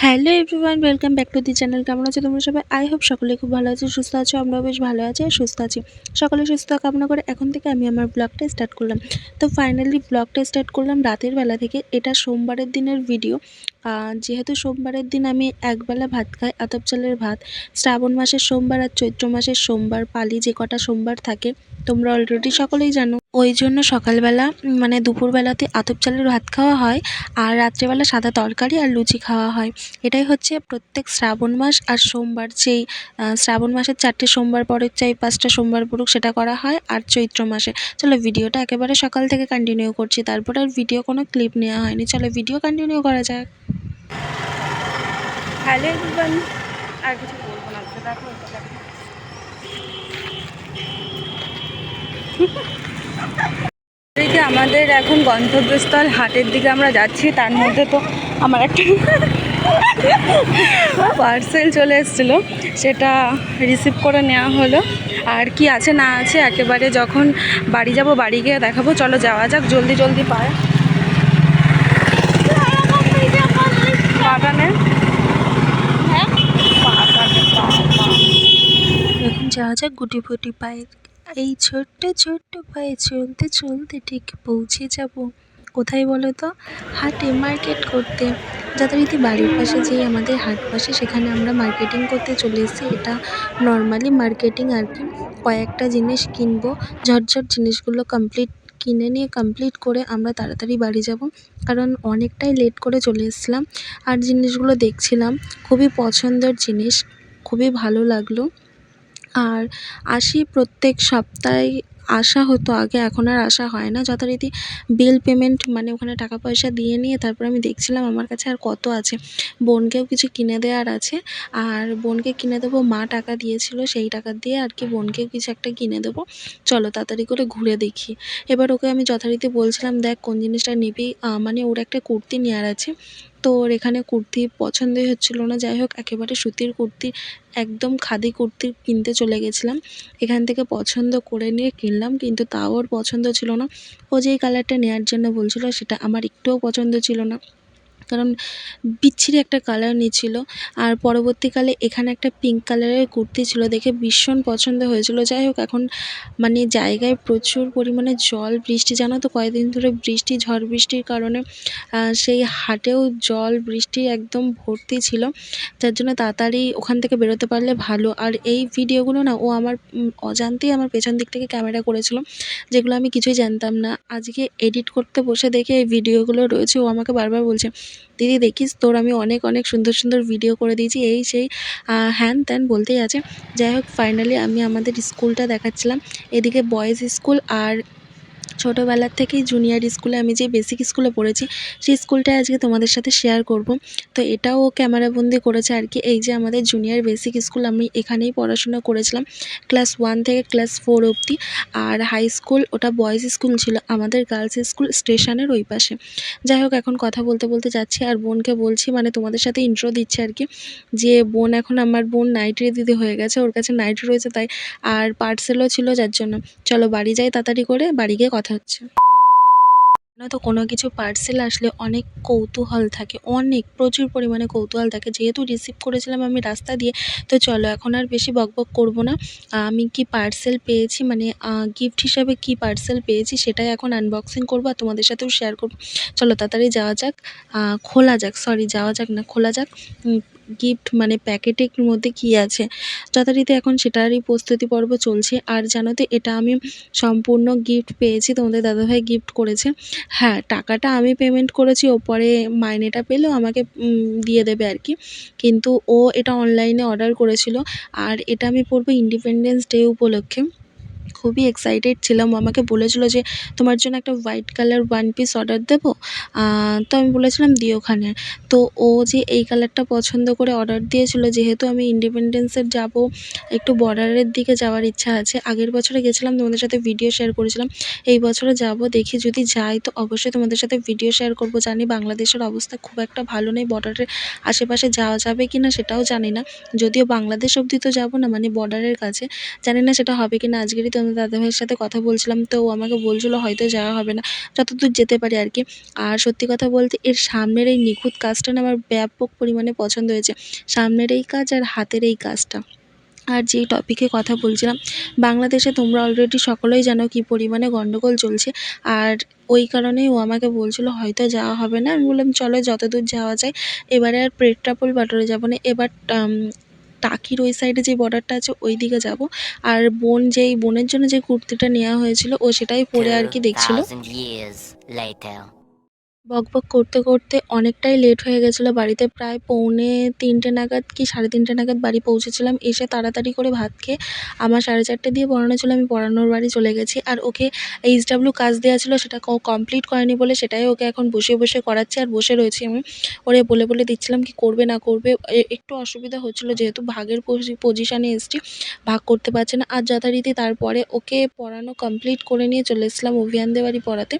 Hello everyone, welcome back to the channel. কেমন আছো তোমরা সবাই? আই হোপ সকলে খুব ভালো আছো, সুস্থ আছো। আমরাও বেশ ভালো আছি আর সুস্থ আছি। সকলে সুস্থ কামনা করে এখন থেকে আমি আমার ব্লগটা স্টার্ট করলাম। তো ফাইনালি ব্লগটা স্টার্ট করলাম রাতের বেলা থেকে। এটা সোমবারের দিনের ভিডিও। যেহেতু সোমবারের দিন আমি একবেলা ভাত খাই, আতপ চালের ভাত। শ্রাবণ মাসের সোমবার আর চৈত্র মাসের সোমবার পালি যে কটা সোমবার থাকে তোমরা অলরেডি সকলেই জানো। ওই জন্য সকালবেলা মানে দুপুরবেলাতে আতপ চালের ভাত খাওয়া হয় আর রাত্রেবেলা সাদা তরকারি আর লুচি খাওয়া হয়। এটাই হচ্ছে প্রত্যেক শ্রাবণ মাস আর সোমবার যেই শ্রাবণ মাসের 4টে সোমবার পরের চাই 5টা সোমবার পড়ুক সেটা করা হয়। আর চৈত্র মাসে চলো ভিডিওটা একেবারে সকাল থেকে কন্টিনিউ করছি, তারপর আর ভিডিও কোনো ক্লিপ নেওয়া হয়নি। চলো ভিডিও কন্টিনিউ করা যাক। হ্যালো এভরিওয়ান, আর কিছু বলবো না, দেখো এদিকে আমাদের এখন গন্তব্যস্থল হাটের দিকে আমরা যাচ্ছি। তার মধ্যে তো আমার একটা পার্সেল চলে এসেছিলো, সেটা রিসিভ করে নেওয়া হলো। আর কি আছে না আছে একেবারে যখন বাড়ি যাব বাড়ি গিয়ে দেখাবো। চলো যাওয়া যাক, জলদি জলদি পায় বাগানে। এখন যাওয়া যাক গুটি ফুটি পায়ে। এই ছোট্ট ছোট্ট পায়ে চলতে চলতে ঠিক পৌঁছে যাব কোথায় বলো তো? হাটে, মার্কেট করতে। যথারীতি বাড়ির পাশে যেই আমাদের হাট বসে সেখানে আমরা মার্কেটিং করতে চলে এসেছি। এটা নর্মালি মার্কেটিং আর কি। কয়েকটা জিনিস কিনবো, ঝটঝট জিনিসগুলো কিনে নিয়ে কমপ্লিট করে আমরা তাড়াতাড়ি বাড়ি যাব, কারণ অনেকটাই লেট করে চলে এসেছিলাম। আর জিনিসগুলো দেখছিলাম, খুবই পছন্দের জিনিস, খুবই ভালো লাগলো। আর আসি প্রত্যেক সপ্তাহে, আসা হতো আগে, এখন আর আসা হয় না। যথারীতি বিল পেমেন্ট মানে ওখানে টাকা পয়সা দিয়ে নিয়ে তারপর আমি দেখছিলাম আমার কাছে আর কত আছে। বোনকেও কিছু কিনে দেওয়ার আছে, আর বোনকে কিনে দেবো। মা টাকা দিয়েছিল, সেই টাকা দিয়ে আর কি বোনকেও কিছু একটা কিনে দেবো। চলো তাড়াতাড়ি করে ঘুরে দেখি। এবার ওকে আমি যথারীতি বলছিলাম, দেখ কোন জিনিসটা নিবি। মানে ওর একটা কুর্তি নেওয়ার আছে, তো ওর এখানে কুর্তি পছন্দই হচ্ছিল না। যাই হোক একেবারে সুতির কুর্তি, একদম খাদি কুর্তি কিনতে চলে গেছিলাম। এখান থেকে পছন্দ করে নিয়ে কিনলাম, কিন্তু তাও ওর পছন্দ ছিল না। ও যেই কালারটা নেওয়ার জন্য বলছিল সেটা আমার একটুও পছন্দ ছিল না, কারণ বিচ্ছিরি একটা কালার নিচ্ছিল। আর পরবর্তীকালে এখানে একটা পিঙ্ক কালারের কুর্তি ছিল, দেখে ভীষণ পছন্দ হয়েছিল। যাই হোক এখন মানে জায়গায় প্রচুর পরিমাণে জল, বৃষ্টি, জানো তো কয়েকদিন ধরে বৃষ্টি, ঝড় বৃষ্টির কারণে সেই হাটেও জল বৃষ্টি একদম ভর্তি ছিল। যার জন্য তাড়াতাড়ি ওখান থেকে বেরোতে পারলে ভালো। আর এই ভিডিওগুলো না ও আমার অজান্তেই আমার পেছন দিক থেকে ক্যামেরা করেছিল, যেগুলো আমি কিছুই জানতাম না। আজকে এডিট করতে বসে দেখে এই ভিডিওগুলো রয়েছে। ও আমাকে বারবার বলছে, দিদি দেখিস তোর আমি অনেক অনেক সুন্দর সুন্দর ভিডিও করে দিয়েছি, এই সেই হ্যান ত্যান বলতেই আছে। যাই হোক ফাইনালি আমি আমাদের স্কুলটা দেখাচ্ছিলাম। এদিকে বয়েজ স্কুল, আর ছোটোবেলার থেকেই জুনিয়র স্কুলে, আমি যে বেসিক স্কুলে পড়েছি সেই স্কুলটাই আজকে তোমাদের সাথে শেয়ার করব। তো এটাও ক্যামেরাবন্দি করেছে আর কি। এই যে আমাদের জুনিয়র বেসিক স্কুল, আমি এখানেই পড়াশোনা করেছিলাম ক্লাস 1 থেকে ক্লাস 4 অবধি। আর হাই স্কুল ওটা বয়েজ স্কুল ছিল, আমাদের গার্লস স্কুল স্টেশনের ওই পাশে। যাই হোক এখন কথা বলতে বলতে যাচ্ছি, আর বোনকে বলছি, মানে তোমাদের সাথে ইন্ট্রো দিচ্ছে আর কি, যে বোন এখন আমার বোন নাইটি দিদি হয়ে গেছে, ওর কাছে নাইটি রয়েছে তাই। আর পার্সেলও ছিল যার জন্য। চলো বাড়ি যাই তাড়াতাড়ি করে, বাড়ি গিয়ে কথা হচ্ছে। তো কোনো কিছু পার্সেল আসলে অনেক কৌতূহল থাকে, অনেক প্রচুর পরিমাণে কৌতূহল থাকে। যেহেতু রিসিভ করেছিলাম আমি রাস্তা দিয়ে, তো চলো এখন আর বেশি বকবক করব না। আমি কি পার্সেল পেয়েছি, মানে গিফট হিসাবে কি পার্সেল পেয়েছি সেটাই এখন আনবক্সিং করবো আর তোমাদের সাথেও শেয়ার করব। চলো তাড়াতাড়ি যাওয়া যাক, খোলা যাক, সরি যাওয়া যাক না, খোলা যাক। গিফট মানে প্যাকেটের মধ্যে কী আছে যথারীতি এখন সেটারই প্রস্তুতি পর্ব চলছে। আর জানো তো এটা আমি সম্পূর্ণ গিফট পেয়েছি, তোমাদের দাদাভাই গিফট করেছে। হ্যাঁ, টাকাটা আমি পেমেন্ট করেছি, ও পরে মাইনেটা পেলেও আমাকে দিয়ে দেবে আর কি। কিন্তু ও এটা অনলাইনে অর্ডার করেছিল, আর এটা আমি পরবো ইন্ডিপেন্ডেন্স ডে উপলক্ষে। খুবই এক্সাইটেড ছিলাম। ও আমাকে বলেছিল যে তোমার জন্য একটা white colour one piece order দেবো। তো আমি বলেছিলাম দিও ওখানে। তো ও যে এই কালারটা পছন্দ করে অর্ডার দিয়েছিল, যেহেতু আমি ইন্ডিপেন্ডেন্সের যাব, একটু বর্ডারের দিকে যাওয়ার ইচ্ছা আছে। আগের বছরে গেছিলাম, তোমাদের সাথে ভিডিও শেয়ার করেছিলাম। এই বছরে যাব, দেখি যদি যাই তো অবশ্যই তোমাদের সাথে ভিডিও শেয়ার করব। জানি বাংলাদেশের অবস্থা খুব একটা ভালো নেই, বর্ডারের আশেপাশে যাওয়া যাবে কি না সেটাও জানি না। যদিও বাংলাদেশ অবধি তো যাব না, মানে বর্ডারের কাছে, জানি না সেটা হবে কি না। আজকেরই তো তোমাদের দাদাভাইয়ের সাথে কথা বলছিলাম, তো ও আমাকে বলছিল হয়তো যাওয়া হবে না, যতদূর যেতে পারি আর কি। আর সত্যি কথা বলতে এর সামনের এই নিখুঁত কাজটা না আমার ব্যাপক পরিমাণে পছন্দ হয়েছে। সামনের এই কাজ আর হাতের এই কাজটা। আর যেই টপিকে কথা বলছিলাম, বাংলাদেশে তোমরা অলরেডি সকলেই জানো কী পরিমাণে গন্ডগোল চলছে। আর ওই কারণেই ও আমাকে বলছিল হয়তো যাওয়া হবে না। আমি বললাম চলো যতদূর যাওয়া যায়। এবারে আর পেট্রাপোল বাটরে যাব না, এবার টাকির ওই সাইডে যে বর্ডারটা আছে ওই দিকে যাব। আর যেই বোনের জন্য যে কুর্তিটা নেওয়া হয়েছিল ও সেটাই পরে আর কি দেখছিল। 2000 years later. বকবক করতে করতে অনেকটাই লেট হয়ে গেছিলো বাড়িতে, প্রায় পৌনে 3টে নাগাদ কি 3:30 নাগাদ বাড়ি পৌঁছেছিলাম। এসে তাড়াতাড়ি করে ভাত খেয়ে আমার 4:30 দিয়ে পড়ানো ছিল, আমি পড়ানোর বাড়ি চলে গেছি। আর ওকে এইচডাব্লিউ কাজ দেওয়া ছিল, সেটা কমপ্লিট করেনি বলে সেটাই ওকে এখন বসে বসে করাচ্ছি। আর বসে রয়েছি আমি, ওরে বলে বলে দিচ্ছিলাম কি করবে না করবে। একটু অসুবিধা হচ্ছিলো যেহেতু ভাগের পজিশানে এসছি, ভাগ করতে পারছে না। আর যথারীতি তারপরে ওকে পড়ানো কমপ্লিট করে নিয়ে চলে এসেছিলাম অভিয়ানদের বাড়ি পড়াতে।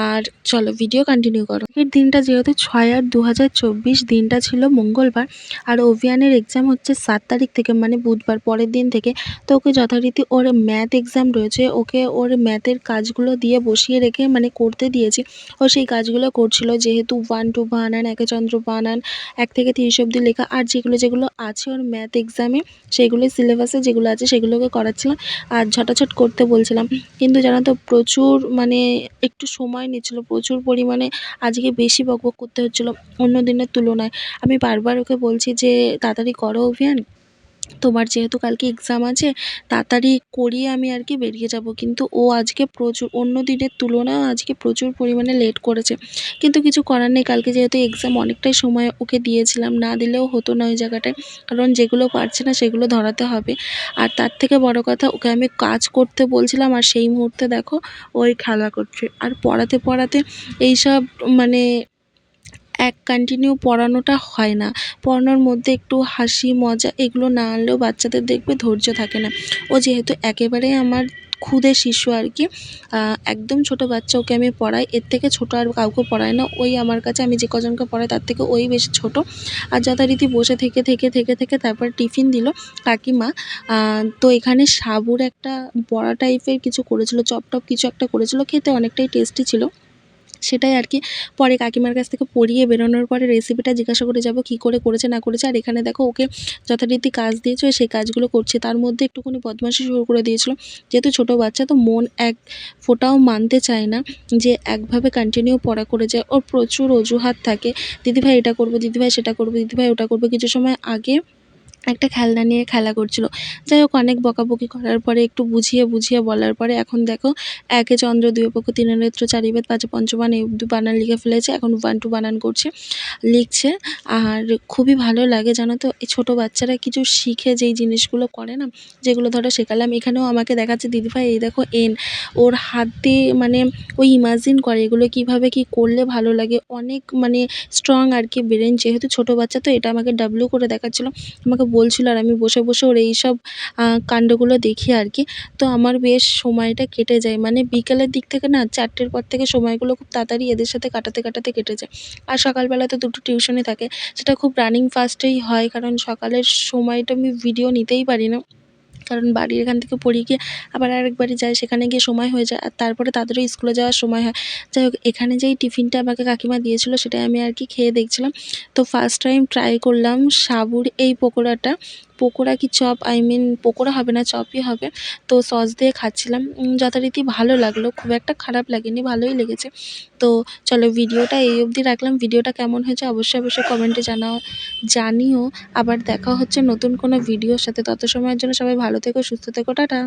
আর চলো ভিডিও কন্টিনিউ করো। এর দিনটা যেহেতু 6/8/2024, দিনটা ছিল মঙ্গলবার। আর অভিয়ানের এক্সাম হচ্ছে 7 তারিখ থেকে, মানে বুধবার, পরের দিন থেকে। তো ওকে যথারীতি ওর ম্যাথ এক্সাম রয়েছে, ওকে ওর ম্যাথের কাজগুলো দিয়ে বসিয়ে রেখে মানে করতে দিয়েছি। ও সেই কাজগুলো করছিল, যেহেতু 1 2 বানান, একে চন্দ্র বানান, 1 থেকে 30 অবধি লেখা, আর যেগুলো যেগুলো আছে ওর ম্যাথ এক্সামে সেগুলোই সিলেবাসে যেগুলো আছে সেগুলোকে করাচ্ছিলাম আর ঝটাঝট করতে বলছিলাম। কিন্তু জানো তো প্রচুর মানে একটু সময় নিচ্ছিল, প্রচুর পরিমাণে আজকে বেশি বকবক করতে হচ্ছিলো অন্য দিনের তুলনায়। আমি বারবার ওকে বলছি যে তাড়াতাড়ি করো অভিয়ান, তোমার যেহেতু কালকে এক্সাম আছে, তাড়াতাড়ি করিয়ে আমি আর কি বেরিয়ে যাব। কিন্তু ও আজকে প্রচুর, অন্য দিনের তুলনায় আজকে প্রচুর পরিমাণে লেট করেছে। কিন্তু কিছু করার নেই, কালকে যেহেতু এক্সাম অনেকটাই সময় ওকে দিয়েছিলাম, না দিলেও হতো না ওই জায়গাটায়, কারণ যেগুলো পারছে না সেগুলো ধরাতে হবে। আর তার থেকে বড় কথা, ওকে আমি কাজ করতে বলছিলাম আর সেই মুহূর্তে দেখো ওই খেলা করছে। আর পড়াতে পড়াতে এইসব মানে কন্টিনিউ পড়ানোটা হয় না। পড়ানোর মধ্যে একটু হাসি মজা এগুলো না আনলেও বাচ্চাদের দেখবে ধৈর্য থাকে না। ও যেহেতু একেবারেই আমার খুদে শিশু আর কি, একদম ছোট বাচ্চা, ওকে আমি পড়াই, এর থেকে ছোট আর কাউকে পড়াই না। ওই আমার কাছে আমি যে কজনকে পড়াই তার থেকে ওই বেশি ছোট। আর যথারীতি বসে থেকে থেকে থেকে থেকে তারপর টিফিন দিল কাকিমা। তো এখানে সাবুর একটা বড়া টাইপের কিছু করেছিল, চপ টপ কিছু একটা করেছিল, খেতে অনেকটাই টেস্টি ছিল। সেটাই আর কি পরে কাকিমার কাছ থেকে পড়িয়ে বেরোনোর পরে রেসিপিটা জিজ্ঞাসা করে যাব কী করে করেছে না করেছে। আর এখানে দেখো ওকে যথারীতি কাজ দিয়েছে, সেই কাজগুলো করছে। তার মধ্যে একটুখানি বদমাইশি শুরু করে দিয়েছিল, যেহেতু ছোটো বাচ্চা তো মন এক ফোঁটাও মানতে চায় না যে একভাবে কন্টিনিউ পড়া করে যায়। ওর প্রচুর অজুহাত থাকে, দিদিভাই এটা করবো, দিদিভাই সেটা করবো, দিদিভাই ওটা করবো। কিছু সময় আগে একটা খেলনা নিয়ে খেলা করছিল। যাই হোক অনেক বকাবকি করার পরে একটু বুঝিয়ে বুঝিয়ে বলার পরে এখন দেখো একে চন্দ্র, দুয়ে পক্ষ, তিনে নেত্র, চারি বেদ, পাঁচে পঞ্চবান এই অবধি বানান লিখে ফেলেছে। এখন 1 2 বানান করছে, লিখছে। আর খুবই ভালো লাগে জানো তো, এই ছোটো বাচ্চারা কিছু শিখে যেই জিনিসগুলো করে না, যেগুলো ধরো শেখালাম। এখানেও আমাকে দেখাচ্ছে দিদিভাই এই দেখো এন, ওর হাত দিয়ে মানে ওই ইমাজিন করে এগুলো কীভাবে কী করলে ভালো লাগে। অনেক মানে স্ট্রং আর কি ব্রেন, যেহেতু ছোটো বাচ্চা তো। এটা আমাকে ডাব্লিউ করে দেখাচ্ছিলো, আমাকে বলছিল, আর আমি বসে বসে ওর এইসব কাণ্ডগুলো দেখি আর কি। তো আমার বেশ সময়টা কেটে যায়, মানে বিকেলের দিক থেকে না 4টের পর থেকে সময়গুলো খুব তাড়াতাড়ি এদের সাথে কাটাতে কাটাতে কেটে যায়। আর সকালবেলা তো 2টো টিউশনই থাকে, সেটা খুব রানিং ফাস্টেই হয়, কারণ সকালের সময়টা আমি ভিডিও নিতেই পারি না, কারণ বাড়ির এখান থেকে পড়িয়ে গিয়ে আবার আরেক বাড়ি যাই, সেখানে গিয়ে সময় হয়ে যায়। আর তারপরে তাদেরও স্কুলে যাওয়ার সময় হয়। যাই হোক এখানে যেই টিফিনটা আমাকে কাকিমা দিয়েছিল সেটাই আমি আর কি খেয়ে দেখছিলাম। তো ফার্স্ট টাইম ট্রাই করলাম সাবুর এই পকোড়াটা। পকোড়া কি চপ, আই মিন পকোড়া হবে না, চপই হবে। তো সস দিয়ে খাচ্ছিলাম, যথারীতি ভালো লাগলো, খুব একটা খারাপ লাগেনি, ভালোই লেগেছে। তো চলো ভিডিওটা এই অবধি রাখলাম। ভিডিওটা কেমন হয়েছে অবশ্যই অবশ্যই কমেন্টে জানিও। আবার দেখা হচ্ছে নতুন কোনো ভিডিওর সাথে। তত সময়ের জন্য সবাই ভালো থেকো, সুস্থ থেকো, টাটা।